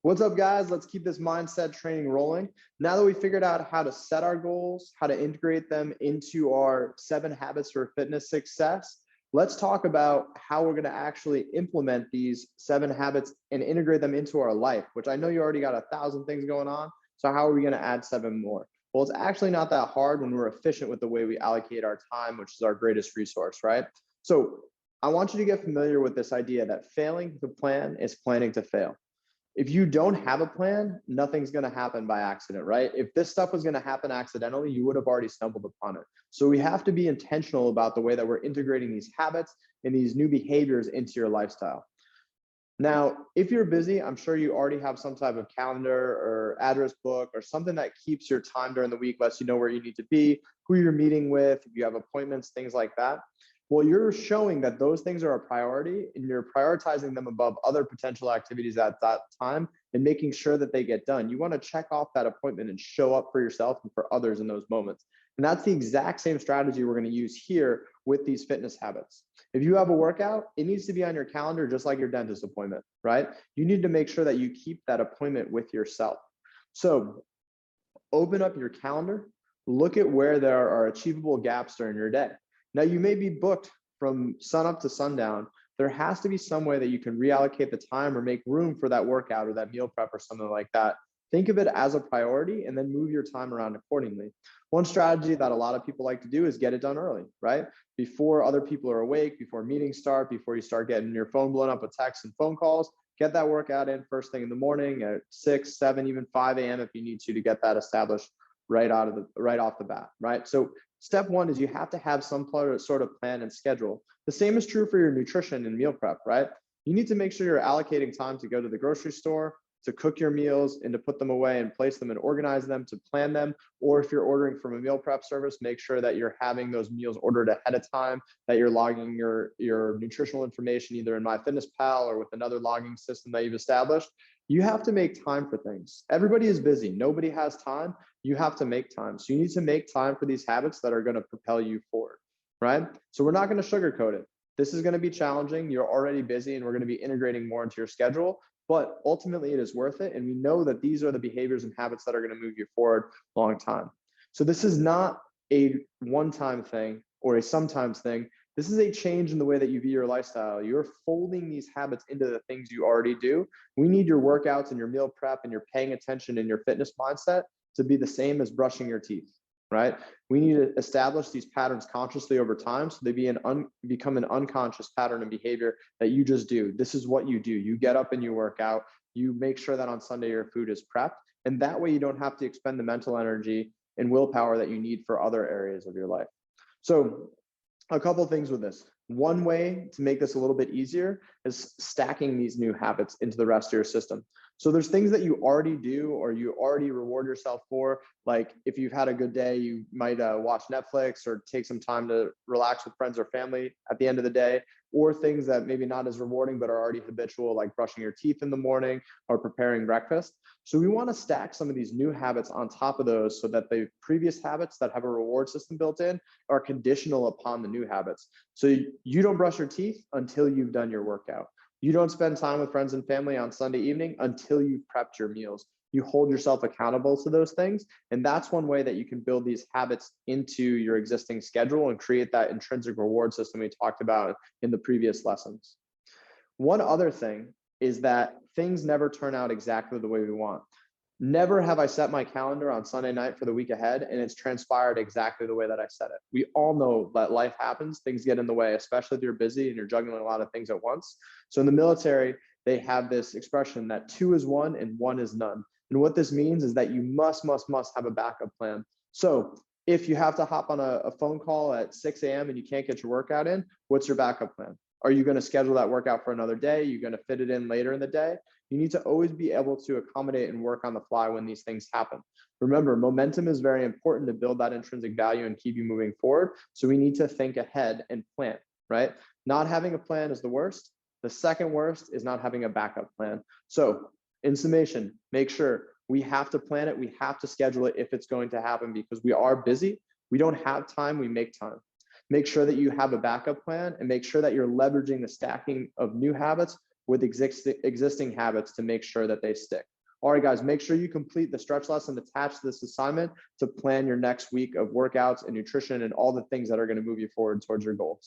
What's up, guys? Let's keep this mindset training rolling. Now that we figured out how to set our goals, how to integrate them into our 7 habits for fitness success, let's talk about how we're going to actually implement these 7 habits and integrate them into our life, which I know you already got 1,000 things going on. So how are we going to add 7 more? Well, it's actually not that hard when we're efficient with the way we allocate our time, which is our greatest resource, right? So I want you to get familiar with this idea that failing to plan is planning to fail. If you don't have a plan, nothing's going to happen by accident, right? If this stuff was going to happen accidentally, you would have already stumbled upon it. So we have to be intentional about the way that we're integrating these habits and these new behaviors into your lifestyle. Now, if you're busy, I'm sure you already have some type of calendar or address book or something that keeps your time during the week, lets you know where you need to be, who you're meeting with, if you have appointments, things like that. Well, you're showing that those things are a priority and you're prioritizing them above other potential activities at that time and making sure that they get done. You want to check off that appointment and show up for yourself and for others in those moments. And that's the exact same strategy we're going to use here with these fitness habits. If you have a workout, it needs to be on your calendar, just like your dentist appointment, right? You need to make sure that you keep that appointment with yourself. So open up your calendar, look at where there are achievable gaps during your day. Now, you may be booked from sunup to sundown. There has to be some way that you can reallocate the time or make room for that workout or that meal prep or something like that. Think of it as a priority and then move your time around accordingly. One strategy that a lot of people like to do is get it done early, right? Before other people are awake, before meetings start, before you start getting your phone blown up with texts and phone calls, get that workout in first thing in the morning at 6, 7, even 5 a.m. if you need to get that established right off the bat, right? So step one is you have to have some sort of plan and schedule. The same is true for your nutrition and meal prep, right? You need to make sure you're allocating time to go to the grocery store, to cook your meals and to put them away and place them and organize them, to plan them. Or if you're ordering from a meal prep service, make sure that you're having those meals ordered ahead of time, that you're logging your nutritional information either in MyFitnessPal or with another logging system that you've established. You have to make time for things. Everybody is busy. Nobody has time. You have to make time. So you need to make time for these habits that are going to propel you forward, right? So we're not going to sugarcoat it. This is going to be challenging. You're already busy and we're going to be integrating more into your schedule, but ultimately it is worth it. And we know that these are the behaviors and habits that are going to move you forward a long time. So this is not a one-time thing or a sometimes thing. This is a change in the way that you view your lifestyle. You're folding these habits into the things you already do. We need your workouts and your meal prep and your paying attention and your fitness mindset to be the same as brushing your teeth, right? We need to establish these patterns consciously over time so they become an unconscious pattern and behavior that you just do. This is what you do. You get up and you work out. You make sure that on Sunday your food is prepped. And that way you don't have to expend the mental energy and willpower that you need for other areas of your life. So a couple of things with this. One way to make this a little bit easier is stacking these new habits into the rest of your system. So there's things that you already do or you already reward yourself for. Like if you've had a good day, you might watch Netflix or take some time to relax with friends or family at the end of the day, or things that maybe not as rewarding but are already habitual, like brushing your teeth in the morning or preparing breakfast. So we want to stack some of these new habits on top of those so that the previous habits that have a reward system built in are conditional upon the new habits. So you don't brush your teeth until you've done your workout. You don't spend time with friends and family on Sunday evening until you've prepped your meals. You hold yourself accountable to those things. And that's one way that you can build these habits into your existing schedule and create that intrinsic reward system we talked about in the previous lessons. One other thing is that things never turn out exactly the way we want. Never have I set my calendar on Sunday night for the week ahead and it's transpired exactly the way that I said it. We all know that life happens, things get in the way, especially if you're busy and you're juggling a lot of things at once. So in the military, they have this expression that 2 is 1 and 1 is none. And what this means is that you must have a backup plan. So if you have to hop on a phone call at 6 a.m. and you can't get your workout in, what's your backup plan? Are you going to schedule that workout for another day? You're going to fit it in later in the day? You need to always be able to accommodate and work on the fly when these things happen. Remember, momentum is very important to build that intrinsic value and keep you moving forward. So we need to think ahead and plan, right? Not having a plan is the worst. The second worst is not having a backup plan. So in summation, make sure we have to plan it. We have to schedule it if it's going to happen because we are busy. We don't have time. We make time. Make sure that you have a backup plan and make sure that you're leveraging the stacking of new habits with existing habits to make sure that they stick. All right, guys, make sure you complete the stretch lesson attached to this assignment to plan your next week of workouts and nutrition and all the things that are going to move you forward towards your goals.